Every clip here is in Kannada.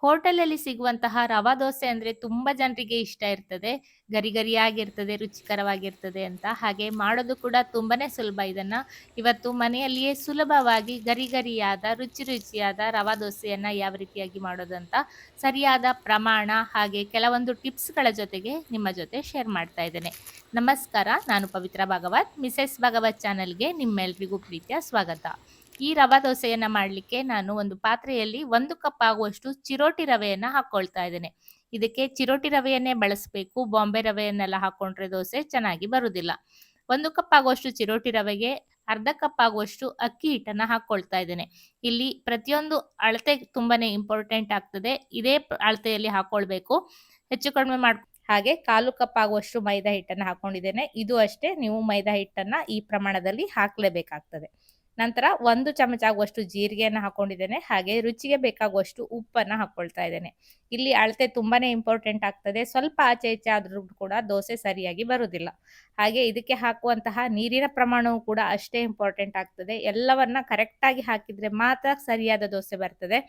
ಹೋಟೆಲಲ್ಲಿ ಸಿಗುವಂತಹ ರವಾ ದೋಸೆ ಅಂದ್ರೆ ತುಂಬಾ ಜನರಿಗೆ ಇಷ್ಟ ಇರ್ತದೆ. ಗರಿ ಗರಿಯಾಗಿರ್ತದೆ, ರುಚಿಕರವಾಗಿರ್ತದೆ ಅಂತ. ಹಾಗೆ ಮಾಡೋದು ಕೂಡ ತುಂಬಾನೇ ಸುಲಭ ಇದನ್ನ. ಇವತ್ತು ಮನೆಯಲ್ಲಿಯೇ ಸುಲಭವಾಗಿ ಗರಿ ಗರಿಯಾದ, ರುಚಿ ರುಚಿಯಾದ ರವಾ ದೋಸೆಯನ್ನ ಯಾವ ರೀತಿಯಾಗಿ ಮಾಡೋದಂತ ಸರಿಯಾದ ಪ್ರಮಾಣ ಹಾಗೆ ಕೆಲವೊಂದು ಟಿಪ್ಸ್‌ಗಳ ಜೊತೆಗೆ ನಿಮ್ಮ ಜೊತೆ ಶೇರ್ ಮಾಡ್ತಾ ಇದ್ದೇನೆ. ನಮಸ್ಕಾರ. ನಾನು ಪವಿತ್ರ ಭಾಗವತ್. ಮಿಸೆಸ್ ಭಾಗವತ್ ಚಾನೆಲ್‌ಗೆ ನಿಮ್ಮೆಲ್ರಿಗೂ ಪ್ರೀತಿಯ ಸ್ವಾಗತ. ಈ ರವಾ ದೋಸೆಯನ್ನ ಮಾಡ್ಲಿಕ್ಕೆ ನಾನು ಒಂದು ಪಾತ್ರೆಯಲ್ಲಿ 1 ಕಪ್ ಆಗುವಷ್ಟು ಚಿರೋಟಿ ರವೆಯನ್ನ ಹಾಕೊಳ್ತಾ ಇದ್ದೇನೆ. ಇದಕ್ಕೆ ಚಿರೋಟಿ ರವೆಯನ್ನೇ ಬಳಸಬೇಕು. ಬಾಂಬೆ ರವೆಯನ್ನೆಲ್ಲ ಹಾಕೊಂಡ್ರೆ ದೋಸೆ ಚೆನ್ನಾಗಿ ಬರುದಿಲ್ಲ. 1 ಕಪ್ ಆಗುವಷ್ಟು ಚಿರೋಟಿ ರವೆಗೆ ಅರ್ಧ ಕಪ್ ಆಗುವಷ್ಟು ಅಕ್ಕಿ ಹಿಟ್ಟನ್ನ ಹಾಕೊಳ್ತಾ ಇದ್ದೇನೆ. ಇಲ್ಲಿ ಪ್ರತಿಯೊಂದು ಅಳತೆ ತುಂಬಾನೇ ಇಂಪಾರ್ಟೆಂಟ್ ಆಗ್ತದೆ. ಇದೇ ಅಳತೆಯಲ್ಲಿ ಹಾಕೊಳ್ಬೇಕು. ಹೆಚ್ಚು ಕಡಿಮೆ ಹಾಗೆ 1/4 ಕಪ್ ಆಗುವಷ್ಟು ಮೈದಾ ಹಿಟ್ಟನ್ನ ಹಾಕೊಂಡಿದ್ದೇನೆ. ಇದು ಅಷ್ಟೇ, ನೀವು ಮೈದಾ ಹಿಟ್ಟನ್ನ ಈ ಪ್ರಮಾಣದಲ್ಲಿ ಹಾಕ್ಲೇಬೇಕಾಗ್ತದೆ. ನಂತರ 1 ಚಮಚ ಆಗುವಷ್ಟು ಜೀರಿಗೆಯನ್ನ ಹಾಕೊಂಡಿದ್ದೇನೆ. ಹಾಗೆ ರುಚಿಗೆ ಬೇಕಾಗುವಷ್ಟು ಉಪ್ಪನ್ನ ಹಾಕೊಳ್ತಾ ಇದ್ದೇನೆ. ಇಲ್ಲಿ ಅಳತೆ ತುಂಬಾನೇ ಇಂಪಾರ್ಟೆಂಟ್ ಆಗ್ತದೆ. ಸ್ವಲ್ಪ ಆಚೆ ಈಚೆ ಆದ್ರೂ ಕೂಡ ದೋಸೆ ಸರಿಯಾಗಿ ಬರುದಿಲ್ಲ. ಹಾಗೆ ಇದಕ್ಕೆ ಹಾಕುವಂತಹ ನೀರಿನ ಪ್ರಮಾಣವು ಕೂಡ ಅಷ್ಟೇ ಇಂಪಾರ್ಟೆಂಟ್ ಆಗ್ತದೆ. ಎಲ್ಲವನ್ನ ಕರೆಕ್ಟ್ ಆಗಿ ಹಾಕಿದ್ರೆ ಮಾತ್ರ ಸರಿಯಾದ ದೋಸೆ ಬರ್ತದೆ.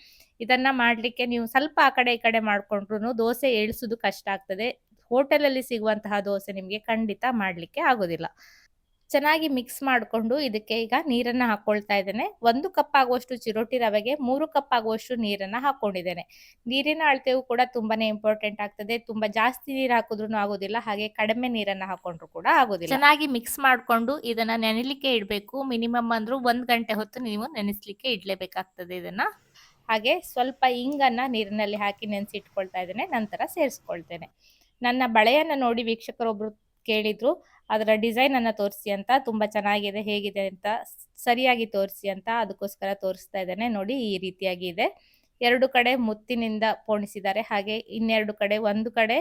ಇದನ್ನ ಮಾಡ್ಲಿಕ್ಕೆ ನೀವು ಸ್ವಲ್ಪ ಆ ಕಡೆ ಈ ಕಡೆ ಮಾಡ್ಕೊಂಡ್ರು ದೋಸೆ ಏಳ್ಸುದು ಕಷ್ಟ ಆಗ್ತದೆ. ಹೋಟೆಲಲ್ಲಿ ಸಿಗುವಂತಹ ದೋಸೆ ನಿಮ್ಗೆ ಖಂಡಿತ ಮಾಡ್ಲಿಕ್ಕೆ ಆಗೋದಿಲ್ಲ. ಚೆನ್ನಾಗಿ ಮಿಕ್ಸ್ ಮಾಡಿಕೊಂಡು ಇದಕ್ಕೆ ಈಗ ನೀರನ್ನ ಹಾಕೊಳ್ತಾ ಇದ್ದೇನೆ. 1 ಕಪ್ ಆಗುವಷ್ಟು ಚಿರೋಟಿ ರವೆಗೆ 3 ಕಪ್ ಆಗುವಷ್ಟು ನೀರನ್ನ ಹಾಕೊಂಡಿದ್ದೇನೆ. ನೀರಿನ ಅಳತೆಯು ಕೂಡ ತುಂಬಾನೇ ಇಂಪಾರ್ಟೆಂಟ್ ಆಗ್ತದೆ. ತುಂಬಾ ಜಾಸ್ತಿ ನೀರು ಹಾಕಿದ್ರೂ ಆಗೋದಿಲ್ಲ, ಹಾಗೆ ಕಡಿಮೆ ನೀರನ್ನ ಹಾಕೊಂಡ್ರು ಕೂಡ ಆಗೋದಿಲ್ಲ. ಚೆನ್ನಾಗಿ ಮಿಕ್ಸ್ ಮಾಡ್ಕೊಂಡು ಇದನ್ನ ನೆನೆಲಿಕ್ಕೆ ಇಡಬೇಕು. ಮಿನಿಮಮ್ ಅಂದ್ರೂ 1 ಗಂಟೆ ಹೊತ್ತು ನೀವು ನೆನೆಸ್ಲಿಕ್ಕೆ ಇಡ್ಲೇಬೇಕಾಗ್ತದೆ ಇದನ್ನ. ಹಾಗೆ ಸ್ವಲ್ಪ ಇಂಗನ್ನ ನೀರಿನಲ್ಲಿ ಹಾಕಿ ನೆನೆಸಿಟ್ಕೊಳ್ತಾ ಇದ್ದೇನೆ. ನಂತರ ಸೇರಿಸ್ಕೊಳ್ತೇನೆ. ನನ್ನ ಬಳೆಯನ್ನ ನೋಡಿ ವೀಕ್ಷಕರೊಬ್ರು ಕೇಳಿದ್ರು, ಅದರ ಡಿಸೈನ್ ಅನ್ನ ತೋರಿಸಿ ಅಂತ. ತುಂಬಾ ಚೆನ್ನಾಗಿದೆ, ಹೇಗಿದೆ ಅಂತ ಸರಿಯಾಗಿ ತೋರಿಸಿ ಅಂತ. ಅದಕ್ಕೋಸ್ಕರ ತೋರಿಸ್ತಾ ಇದ್ದೇನೆ. ನೋಡಿ, ಈ ರೀತಿಯಾಗಿ ಇದೆ. 2 ಕಡೆ ಮುತ್ತಿನಿಂದ ಪೋಣಿಸಿದ್ದಾರೆ. ಹಾಗೆ ಇನ್ನೆರಡು ಕಡೆ, ಒಂದು ಕಡೆ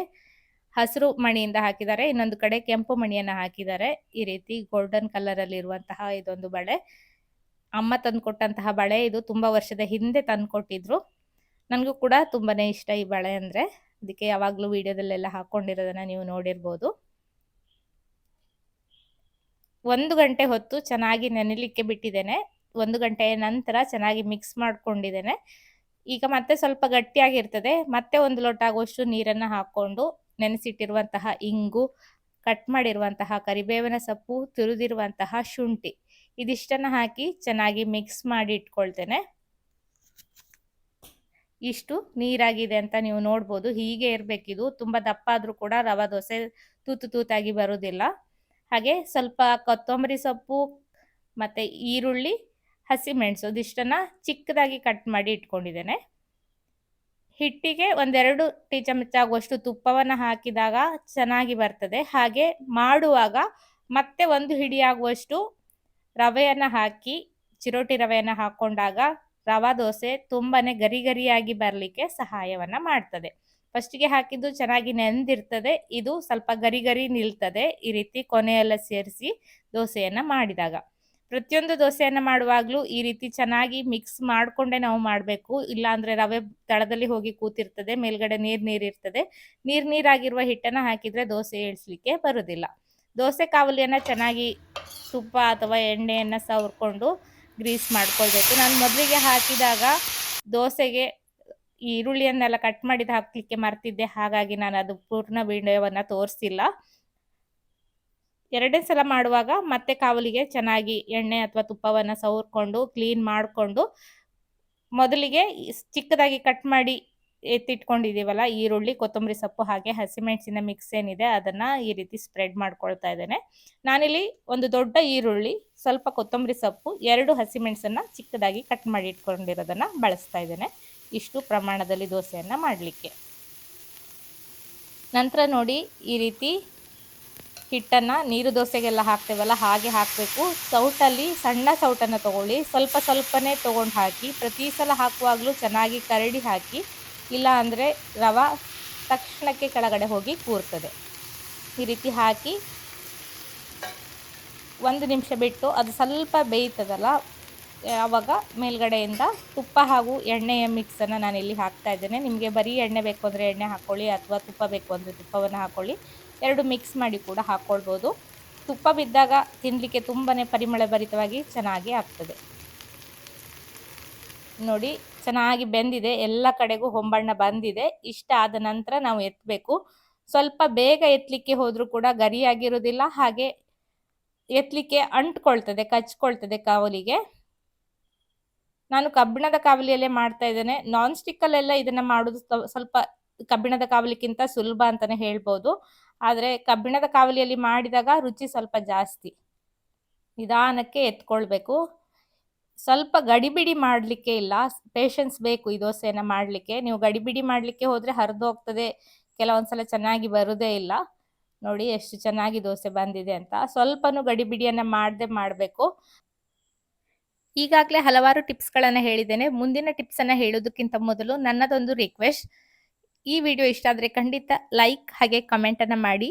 ಹಸಿರು ಮಣಿಯಿಂದ ಹಾಕಿದ್ದಾರೆ, ಇನ್ನೊಂದು ಕಡೆ ಕೆಂಪು ಮಣಿಯನ್ನ ಹಾಕಿದ್ದಾರೆ. ಈ ರೀತಿ ಗೋಲ್ಡನ್ ಕಲರ್ ಅಲ್ಲಿ ಇರುವಂತಹ ಇದೊಂದು ಬಳೆ ಅಮ್ಮ ತಂದ್ಕೊಟ್ಟಂತಹ ಬಳೆ. ಇದು ತುಂಬಾ ವರ್ಷದ ಹಿಂದೆ ತಂದ್ಕೊಟ್ಟಿದ್ರು. ನನಗೂ ಕೂಡ ತುಂಬಾನೇ ಇಷ್ಟ ಈ ಬಳೆ ಅಂದ್ರೆ. ಅದಕ್ಕೆ ಯಾವಾಗ್ಲೂ ವಿಡಿಯೋದಲ್ಲೆಲ್ಲ ಹಾಕೊಂಡಿರೋದನ್ನ ನೀವು ನೋಡಿರ್ಬೋದು. 1 ಗಂಟೆ ಹೊತ್ತು ಚೆನ್ನಾಗಿ ನೆನೆಲಿಕ್ಕೆ ಬಿಟ್ಟಿದ್ದೇನೆ. 1 ಗಂಟೆಯ ನಂತರ ಚೆನ್ನಾಗಿ ಮಿಕ್ಸ್ ಮಾಡ್ಕೊಂಡಿದ್ದೇನೆ. ಈಗ ಮತ್ತೆ ಸ್ವಲ್ಪ ಗಟ್ಟಿಯಾಗಿರ್ತದೆ. ಮತ್ತೆ 1 ಲೋಟ ಆಗುವಷ್ಟು ನೀರನ್ನ ಹಾಕೊಂಡು ನೆನೆಸಿಟ್ಟಿರುವಂತಹ ಇಂಗು, ಕಟ್ ಮಾಡಿರುವಂತಹ ಕರಿಬೇವಿನ ಸೊಪ್ಪು, ತುರಿದಿರುವಂತಹ ಶುಂಠಿ, ಇದಿಷ್ಟನ್ನ ಹಾಕಿ ಚೆನ್ನಾಗಿ ಮಿಕ್ಸ್ ಮಾಡಿ ಇಟ್ಕೊಳ್ತೇನೆ. ಇಷ್ಟು ನೀರಾಗಿದೆ ಅಂತ ನೀವು ನೋಡ್ಬೋದು. ಹೀಗೆ ಇರ್ಬೇಕಿದು. ತುಂಬಾ ದಪ್ಪ ಆದ್ರೂ ಕೂಡ ರವಾ ದೋಸೆ ತೂತು ತೂತಾಗಿ ಬರುವುದಿಲ್ಲ. ಹಾಗೆ ಸ್ವಲ್ಪ ಕೊತ್ತಂಬರಿ ಸೊಪ್ಪು ಮತ್ತೆ ಈರುಳ್ಳಿ, ಹಸಿಮೆಣಸು ಇದಿಷ್ಟನ್ನ ಚಿಕ್ಕದಾಗಿ ಕಟ್ ಮಾಡಿ ಇಟ್ಕೊಂಡಿದ್ದೇನೆ. ಹಿಟ್ಟಿಗೆ 1-2 ಟೀ ಚಮಚ ಆಗುವಷ್ಟು ತುಪ್ಪವನ್ನ ಹಾಕಿದಾಗ ಚೆನ್ನಾಗಿ ಬರ್ತದೆ. ಹಾಗೆ ಮಾಡುವಾಗ ಮತ್ತೆ 1 ಹಿಡಿ ಆಗುವಷ್ಟು ರವೆಯನ್ನ ಹಾಕಿ, ಚಿರೋಟಿ ರವೆಯನ್ನ ಹಾಕೊಂಡಾಗ ರವಾ ದೋಸೆ ತುಂಬಾನೇ ಗರಿ ಗರಿಯಾಗಿ ಬರ್ಲಿಕ್ಕೆ ಸಹಾಯವನ್ನ ಮಾಡ್ತದೆ. ಫಸ್ಟಿಗೆ ಹಾಕಿದ್ದು ಚೆನ್ನಾಗಿ ನೆಂದಿರ್ತದೆ. ಇದು ಸ್ವಲ್ಪ ಗರಿ ಗರಿ ನಿಲ್ತದೆ ಈ ರೀತಿ ಕೊನೆಯೆಲ್ಲ ಸೇರಿಸಿ ದೋಸೆಯನ್ನ ಮಾಡಿದಾಗ. ಪ್ರತಿಯೊಂದು ದೋಸೆಯನ್ನ ಮಾಡುವಾಗ್ಲೂ ಈ ರೀತಿ ಚೆನ್ನಾಗಿ ಮಿಕ್ಸ್ ಮಾಡ್ಕೊಂಡೆ ನಾವು ಮಾಡಬೇಕು. ಇಲ್ಲಾಂದ್ರೆ ರವೆ ತಳದಲ್ಲಿ ಹೋಗಿ ಕೂತಿರ್ತದೆ, ಮೇಲ್ಗಡೆ ನೀರಿರ್ತದೆ. ನೀರಾಗಿರುವ ಹಿಟ್ಟನ್ನ ಹಾಕಿದ್ರೆ ದೋಸೆ ಏಳ್ಸ್ಲಿಕ್ಕೆ ಬರುದಿಲ್ಲ. ದೋಸೆ ಕಾವಲಿಯನ್ನ ಚೆನ್ನಾಗಿ ತುಪ್ಪ ಅಥವಾ ಎಣ್ಣೆಯನ್ನ ಸವರ್ಕೊಂಡು ಗ್ರೀಸ್ ಮಾಡ್ಕೊಳ್ಬೇಕು. ನಾನು ಮೊದಲಿಗೆ ಹಾಕಿದಾಗ ದೋಸೆಗೆ ಈರುಳ್ಳಿಯನ್ನೆಲ್ಲ ಕಟ್ ಮಾಡಿದ ಹಾಕ್ಲಿಕ್ಕೆ ಮರ್ತಿದ್ದೆ. ಹಾಗಾಗಿ ನಾನು ಅದು ಪೂರ್ಣ ವಿಡಿಯೋವನ್ನ ತೋರಿಸಿಲ್ಲ. 2ನೇ ಸಲ ಮಾಡುವಾಗ ಮತ್ತೆ ಕಾವಲಿಗೆ ಚೆನ್ನಾಗಿ ಎಣ್ಣೆ ಅಥವಾ ತುಪ್ಪವನ್ನ ಸವರ್ಕೊಂಡು ಕ್ಲೀನ್ ಮಾಡ್ಕೊಂಡು, ಮೊದಲಿಗೆ ಚಿಕ್ಕದಾಗಿ ಕಟ್ ಮಾಡಿ ಎತ್ತಿಟ್ಕೊಂಡಿದೀವಲ್ಲ ಈರುಳ್ಳಿ, ಕೊತ್ತಂಬರಿ ಸೊಪ್ಪು ಹಾಗೆ ಹಸಿಮೆಣಸಿನ ಮಿಕ್ಸ್ ಏನಿದೆ ಅದನ್ನ ಈ ರೀತಿ ಸ್ಪ್ರೆಡ್ ಮಾಡ್ಕೊಳ್ತಾ ಇದ್ದೇನೆ. ನಾನಿಲ್ಲಿ ಒಂದು ದೊಡ್ಡ ಈರುಳ್ಳಿ, ಸ್ವಲ್ಪ ಕೊತ್ತಂಬರಿ ಸೊಪ್ಪು, 2 ಹಸಿಮೆಣಸನ್ನ ಚಿಕ್ಕದಾಗಿ ಕಟ್ ಮಾಡಿ ಇಟ್ಕೊಂಡಿರೋದನ್ನ ಬಳಸ್ತಾ ಇದ್ದೇನೆ. ಇಷ್ಟು ಪ್ರಮಾಣದಲ್ಲಿ ದೋಸೆಯನ್ನ ಮಾಡಲಿಕ್ಕೆ. ನಂತರ ನೋಡಿ, ಈ ರೀತಿ ಹಿಟ್ಟನ್ನ ನೀರು ದೋಸೆಗೆಲ್ಲ ಹಾಕ್ತೇವಲ್ಲ ಹಾಗೆ ಹಾಕಬೇಕು. ಸೌಟಲ್ಲಿ ಸಣ್ಣ ಸೌಟನ್ನು ತಗೊಳ್ಳಿ, ಸ್ವಲ್ಪ ಸ್ವಲ್ಪನೇ ತಗೊಂಡು ಹಾಕಿ. ಪ್ರತಿ ಸಲ ಹಾಕುವಾಗಲೂ ಚೆನ್ನಾಗಿ ಕರಡಿ ಹಾಕಿ, ಇಲ್ಲ ಅಂದರೆ ರವಾ ತಕ್ಷಣಕ್ಕೆ ಕೆಳಗಡೆ ಹೋಗಿ ಕೂರ್ತದೆ. ಈ ರೀತಿ ಹಾಕಿ 1 ನಿಮಿಷ ಬಿಟ್ಟು ಅದು ಸ್ವಲ್ಪ ಬೇಯ್ತದಲ್ಲ, ಆವಾಗ ಮೇಲ್ಗಡೆಯಿಂದ ತುಪ್ಪ ಹಾಗೂ ಎಣ್ಣೆಯ ಮಿಕ್ಸನ್ನು ನಾನಿಲ್ಲಿ ಹಾಕ್ತಾ ಇದ್ದೇನೆ. ನಿಮಗೆ ಬರೀ ಎಣ್ಣೆ ಬೇಕು ಅಂದರೆ ಎಣ್ಣೆ ಹಾಕ್ಕೊಳ್ಳಿ, ಅಥವಾ ತುಪ್ಪ ಬೇಕು ಅಂದರೆ ತುಪ್ಪವನ್ನು ಹಾಕ್ಕೊಳ್ಳಿ. 2 ಮಿಕ್ಸ್ ಮಾಡಿ ಕೂಡ ಹಾಕ್ಕೊಳ್ಬೋದು. ತುಪ್ಪ ಬಿದ್ದಾಗ ತಿನ್ನಲಿಕ್ಕೆ ತುಂಬಾ ಪರಿಮಳ ಭರಿತವಾಗಿ ಚೆನ್ನಾಗಿ ಆಗ್ತದೆ. ನೋಡಿ ಚೆನ್ನಾಗಿ ಬೆಂದಿದೆ, ಎಲ್ಲ ಕಡೆಗೂ ಹೊಂಬಣ್ಣ ಬಂದಿದೆ. ಇಷ್ಟ ಆದ ನಂತರ ನಾವು ಎತ್ತಬೇಕು. ಸ್ವಲ್ಪ ಬೇಗ ಎತ್ತಲಿಕ್ಕೆ ಹೋದ್ರೂ ಕೂಡ ಗರಿಯಾಗಿರೋದಿಲ್ಲ, ಹಾಗೆ ಎತ್ತಲಿಕ್ಕೆ ಅಂಟ್ಕೊಳ್ತದೆ, ಕಚ್ಕೊಳ್ತದೆ ಕಾವಲಿಗೆ. ನಾನು ಕಬ್ಬಿಣದ ಕಾವಲಿಯಲ್ಲೇ ಮಾಡ್ತಾ ಇದ್ದೇನೆ. ನಾನ್ ಸ್ಟಿಕ್ ಅಲ್ಲೆಲ್ಲ ಇದನ್ನ ಮಾಡೋದು ಸ್ವಲ್ಪ ಕಬ್ಬಿಣದ ಕಾವಲಿಕ್ಕಿಂತ ಸುಲಭ ಅಂತಾನೆ ಹೇಳ್ಬೋದು. ಆದ್ರೆ ಕಬ್ಬಿಣದ ಕಾವಲಿಯಲ್ಲಿ ಮಾಡಿದಾಗ ರುಚಿ ಸ್ವಲ್ಪ ಜಾಸ್ತಿ. ನಿಧಾನಕ್ಕೆ ಎತ್ಕೊಳ್ಬೇಕು. ಸ್ವಲ್ಪ ಗಡಿಬಿಡಿ ಮಾಡ್ಲಿಕ್ಕೆ ಇಲ್ಲ, ಪೇಷನ್ಸ್ ಬೇಕು ಈ ದೋಸೆಯನ್ನ ಮಾಡ್ಲಿಕ್ಕೆ. ನೀವು ಗಡಿಬಿಡಿ ಮಾಡ್ಲಿಕ್ಕೆ ಹೋದ್ರೆ ಹರಿದು ಹೋಗ್ತದೆ, ಕೆಲವೊಂದ್ಸಲ ಚೆನ್ನಾಗಿ ಬರುದೇ ಇಲ್ಲ. ನೋಡಿ ಎಷ್ಟು ಚೆನ್ನಾಗಿ ದೋಸೆ ಬಂದಿದೆ ಅಂತ. ಸ್ವಲ್ಪನೂ ಗಡಿಬಿಡಿಯನ್ನ ಮಾಡದೆ ಮಾಡಬೇಕು. ಈಗಾಗಲೇ ಹಲವಾರು ಟಿಪ್ಸ್ಗಳನ್ನ ಹೇಳಿದ್ದೇನೆ. ಮುಂದಿನ ಟಿಪ್ಸ್ ಅನ್ನ ಹೇಳೋದಕ್ಕಿಂತ ಮೊದಲು ನನ್ನದೊಂದು ರಿಕ್ವೆಸ್ಟ್. ಈ ವಿಡಿಯೋ ಇಷ್ಟ ಆದ್ರೆ ಖಂಡಿತ ಲೈಕ್ ಹಾಗೆ ಕಮೆಂಟ್ ಅನ್ನ ಮಾಡಿ.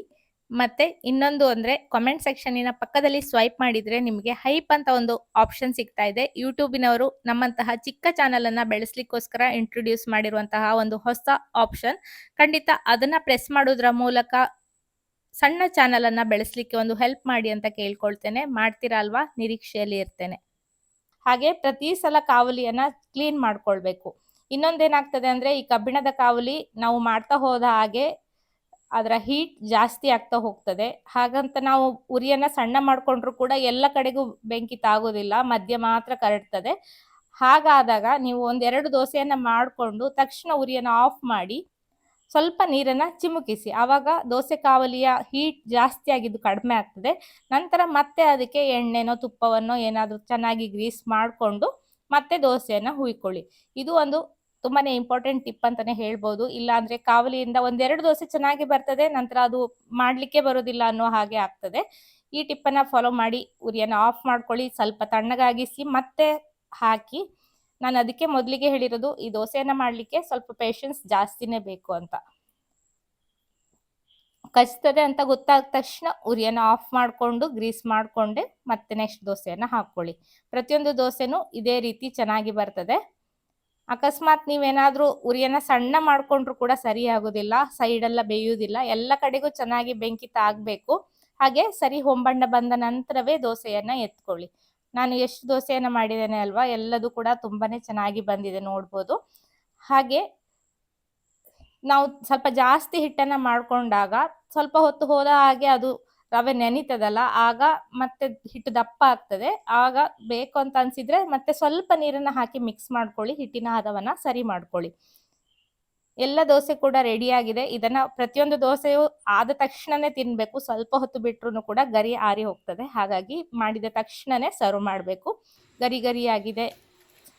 ಮತ್ತೆ ಇನ್ನೊಂದು ಅಂದ್ರೆ ಕಾಮೆಂಟ್ ಸೆಕ್ಷನ್ನಿನ ಪಕ್ಕದಲ್ಲಿ ಸ್ವೈಪ್ ಮಾಡಿದ್ರೆ ನಿಮಗೆ ಹೈಪ್ ಅಂತ ಒಂದು ಆಪ್ಷನ್ ಸಿಗ್ತಾ ಇದೆ. ಯೂಟ್ಯೂಬಿನವರು ನಮ್ಮಂತಹ ಚಿಕ್ಕ ಚಾನಲ್ ಅನ್ನ ಬೆಳೆಸ್ಲಿಕ್ಕೋಸ್ಕರ ಇಂಟ್ರೊಡ್ಯೂಸ್ ಮಾಡಿರುವಂತಹ ಒಂದು ಹೊಸ ಆಪ್ಷನ್. ಖಂಡಿತ ಅದನ್ನ ಪ್ರೆಸ್ ಮಾಡೋದ್ರ ಮೂಲಕ ಸಣ್ಣ ಚಾನಲ್ ಅನ್ನ ಬೆಳೆಸ್ಲಿಕ್ಕೆ ಒಂದು ಹೆಲ್ಪ್ ಮಾಡಿ ಅಂತ ಕೇಳ್ಕೊಳ್ತೇನೆ. ಮಾಡ್ತೀರಾ ಅಲ್ವಾ? ನಿರೀಕ್ಷೆಯಲ್ಲಿ ಇರ್ತೇನೆ. ಹಾಗೆ ಪ್ರತಿ ಸಲ ಕಾವಲಿಯನ್ನ ಕ್ಲೀನ್ ಮಾಡ್ಕೊಳ್ಬೇಕು. ಇನ್ನೊಂದೇನಾಗ್ತದೆ ಅಂದ್ರೆ ಈ ಕಬ್ಬಿಣದ ಕಾವಲಿ ನಾವು ಮಾಡ್ತಾ ಹೋದ ಹಾಗೆ ಅದರ ಹೀಟ್ ಜಾಸ್ತಿ ಆಗ್ತಾ ಹೋಗ್ತದೆ. ಹಾಗಂತ ನಾವು ಉರಿಯನ್ನ ಸಣ್ಣ ಮಾಡ್ಕೊಂಡ್ರು ಕೂಡ ಎಲ್ಲ ಕಡೆಗೂ ಬೆಂಕಿ ತಾಗೋದಿಲ್ಲ, ಮಧ್ಯ ಮಾತ್ರ ಕರಡ್ತದೆ. ಹಾಗಾದಾಗ ನೀವು ಒಂದೆರಡು ದೋಸೆಯನ್ನ ಮಾಡಿಕೊಂಡು ತಕ್ಷಣ ಉರಿಯನ್ನ ಆಫ್ ಮಾಡಿ ಸ್ವಲ್ಪ ನೀರನ್ನ ಚಿಮುಕಿಸಿ. ಆವಾಗ ದೋಸೆ ಕಾವಲಿಯ ಹೀಟ್ ಜಾಸ್ತಿ ಆಗಿದ್ದು ಕಡಿಮೆ ಆಗ್ತದೆ. ನಂತರ ಮತ್ತೆ ಅದಕ್ಕೆ ಎಣ್ಣೆನೋ ತುಪ್ಪವನ್ನೋ ಏನಾದರೂ ಚೆನ್ನಾಗಿ ಗ್ರೀಸ್ ಮಾಡಿಕೊಂಡು ಮತ್ತೆ ದೋಸೆಯನ್ನ ಹುಯ್ಕೊಳ್ಳಿ. ಇದು ಒಂದು ತುಂಬಾನೇ ಇಂಪಾರ್ಟೆಂಟ್ ಟಿಪ್ ಅಂತಾನೆ ಹೇಳ್ಬೋದು. ಇಲ್ಲಾಂದ್ರೆ ಕಾವಲಿಯಿಂದ ಒಂದೆರಡು ದೋಸೆ ಚೆನ್ನಾಗಿ ಬರ್ತದೆ, ನಂತರ ಅದು ಮಾಡ್ಲಿಕ್ಕೆ ಬರೋದಿಲ್ಲ ಅನ್ನೋ ಹಾಗೆ ಆಗ್ತದೆ. ಈ ಟಿಪ್ಪನ್ನ ಫಾಲೋ ಮಾಡಿ ಉರಿಯನ್ನ ಆಫ್ ಮಾಡ್ಕೊಳ್ಳಿ, ಸ್ವಲ್ಪ ತಣ್ಣಗಾಗಿಸಿ ಮತ್ತೆ ಹಾಕಿ. ನಾನು ಅದಕ್ಕೆ ಮೊದಲಿಗೆ ಹೇಳಿರೋದು ಈ ದೋಸೆಯನ್ನ ಮಾಡ್ಲಿಕ್ಕೆ ಸ್ವಲ್ಪ ಪೇಷನ್ಸ್ ಜಾಸ್ತಿನೇ ಬೇಕು ಅಂತ. ಕಚ್ತದೆ ಅಂತ ಗೊತ್ತಾದ ತಕ್ಷಣ ಉರಿಯನ್ನ ಆಫ್ ಮಾಡಿಕೊಂಡು ಗ್ರೀಸ್ ಮಾಡಿಕೊಂಡೆ ಮತ್ತೆ ನೆಕ್ಸ್ಟ್ ದೋಸೆಯನ್ನ ಹಾಕೊಳ್ಳಿ. ಪ್ರತಿಯೊಂದು ದೋಸೆನೂ ಇದೇ ರೀತಿ ಚೆನ್ನಾಗಿ ಬರ್ತದೆ. ಅಕಸ್ಮಾತ್ ನೀವೇನಾದ್ರೂ ಉರಿಯನ್ನ ಸಣ್ಣ ಮಾಡ್ಕೊಂಡ್ರು ಕೂಡ ಸರಿ ಆಗೋದಿಲ್ಲ, ಸೈಡೆಲ್ಲ ಬೇಯುವುದಿಲ್ಲ. ಎಲ್ಲ ಕಡೆಗೂ ಚೆನ್ನಾಗಿ ಬೆಂಕಿ ತಾಗಬೇಕು. ಹಾಗೆ ಸರಿ ಹೊಂಬಣ್ಣ ಬಂದ ನಂತರವೇ ದೋಸೆಯನ್ನ ಎತ್ಕೊಳ್ಳಿ. ನಾನು ಎಷ್ಟು ದೋಸೆಯನ್ನ ಮಾಡಿದ್ದೇನೆ ಅಲ್ವಾ, ಎಲ್ಲದೂ ಕೂಡ ತುಂಬಾನೇ ಚೆನ್ನಾಗಿ ಬಂದಿದೆ ನೋಡ್ಬೋದು. ಹಾಗೆ ನಾವು ಸ್ವಲ್ಪ ಜಾಸ್ತಿ ಹಿಟ್ಟನ್ನ ಮಾಡ್ಕೊಂಡಾಗ ಸ್ವಲ್ಪ ಹೊತ್ತು ಹೋದ ಹಾಗೆ ಅದು ರವೆ ನೆನಿತದಲ್ಲ, ಆಗ ಮತ್ತೆ ಹಿಟ್ಟು ದಪ್ಪ ಆಗ್ತದೆ. ಆಗ ಬೇಕು ಅಂತ ಅನ್ಸಿದ್ರೆ ಮತ್ತೆ ಸ್ವಲ್ಪ ನೀರನ್ನ ಹಾಕಿ ಮಿಕ್ಸ್ ಮಾಡ್ಕೊಳ್ಳಿ, ಹಿಟ್ಟಿನ ಹದವನ್ನ ಸರಿ ಮಾಡ್ಕೊಳ್ಳಿ. ಎಲ್ಲ ದೋಸೆ ಕೂಡ ರೆಡಿ ಆಗಿದೆ. ಇದನ್ನ ಪ್ರತಿಯೊಂದು ದೋಸೆಯು ಆದ ತಕ್ಷಣನೇ ತಿನ್ಬೇಕು, ಸ್ವಲ್ಪ ಹೊತ್ತು ಬಿಟ್ರು ಕೂಡ ಗರಿ ಆರಿ ಹೋಗ್ತದೆ. ಹಾಗಾಗಿ ಮಾಡಿದ ತಕ್ಷಣನೇ ಸರ್ವ್ ಮಾಡಬೇಕು. ಗರಿ ಗರಿಯಾಗಿದೆ,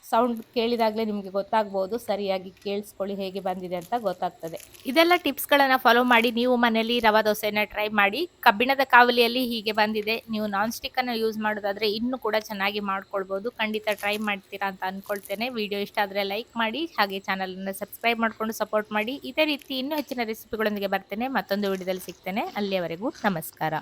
ಸೌಂಡ್ ಕೇಳಿದಾಗಲೇ ನಿಮಗೆ ಗೊತ್ತಾಗ್ಬೋದು. ಸರಿಯಾಗಿ ಕೇಳಿಸ್ಕೊಳ್ಳಿ, ಹೇಗೆ ಬಂದಿದೆ ಅಂತ ಗೊತ್ತಾಗ್ತದೆ. ಇದೆಲ್ಲ ಟಿಪ್ಸ್ಗಳನ್ನು ಫಾಲೋ ಮಾಡಿ ನೀವು ಮನೆಯಲ್ಲಿ ರವಾ ದೋಸೆನ ಟ್ರೈ ಮಾಡಿ. ಕಬ್ಬಿಣದ ಕಾವಲಿಯಲ್ಲಿ ಹೀಗೆ ಬಂದಿದೆ. ನೀವು ನಾನ್ ಸ್ಟಿಕ್ಕನ್ನು ಯೂಸ್ ಮಾಡೋದಾದರೆ ಇನ್ನೂ ಕೂಡ ಚೆನ್ನಾಗಿ ಮಾಡ್ಕೊಳ್ಬೋದು. ಖಂಡಿತ ಟ್ರೈ ಮಾಡ್ತೀರಾ ಅಂತ ಅಂದ್ಕೊಳ್ತೇನೆ. ವಿಡಿಯೋ ಇಷ್ಟ ಆದರೆ ಲೈಕ್ ಮಾಡಿ, ಹಾಗೆ ಚಾನಲನ್ನು ಸಬ್ಸ್ಕ್ರೈಬ್ ಮಾಡಿಕೊಂಡು ಸಪೋರ್ಟ್ ಮಾಡಿ. ಇದೇ ರೀತಿ ಇನ್ನೂ ಹೆಚ್ಚಿನ ರೆಸಿಪಿಗಳೊಂದಿಗೆ ಬರ್ತೇನೆ. ಮತ್ತೊಂದು ವಿಡಿಯೋದಲ್ಲಿ ಸಿಗ್ತೇನೆ. ಅಲ್ಲಿಯವರೆಗೂ ನಮಸ್ಕಾರ.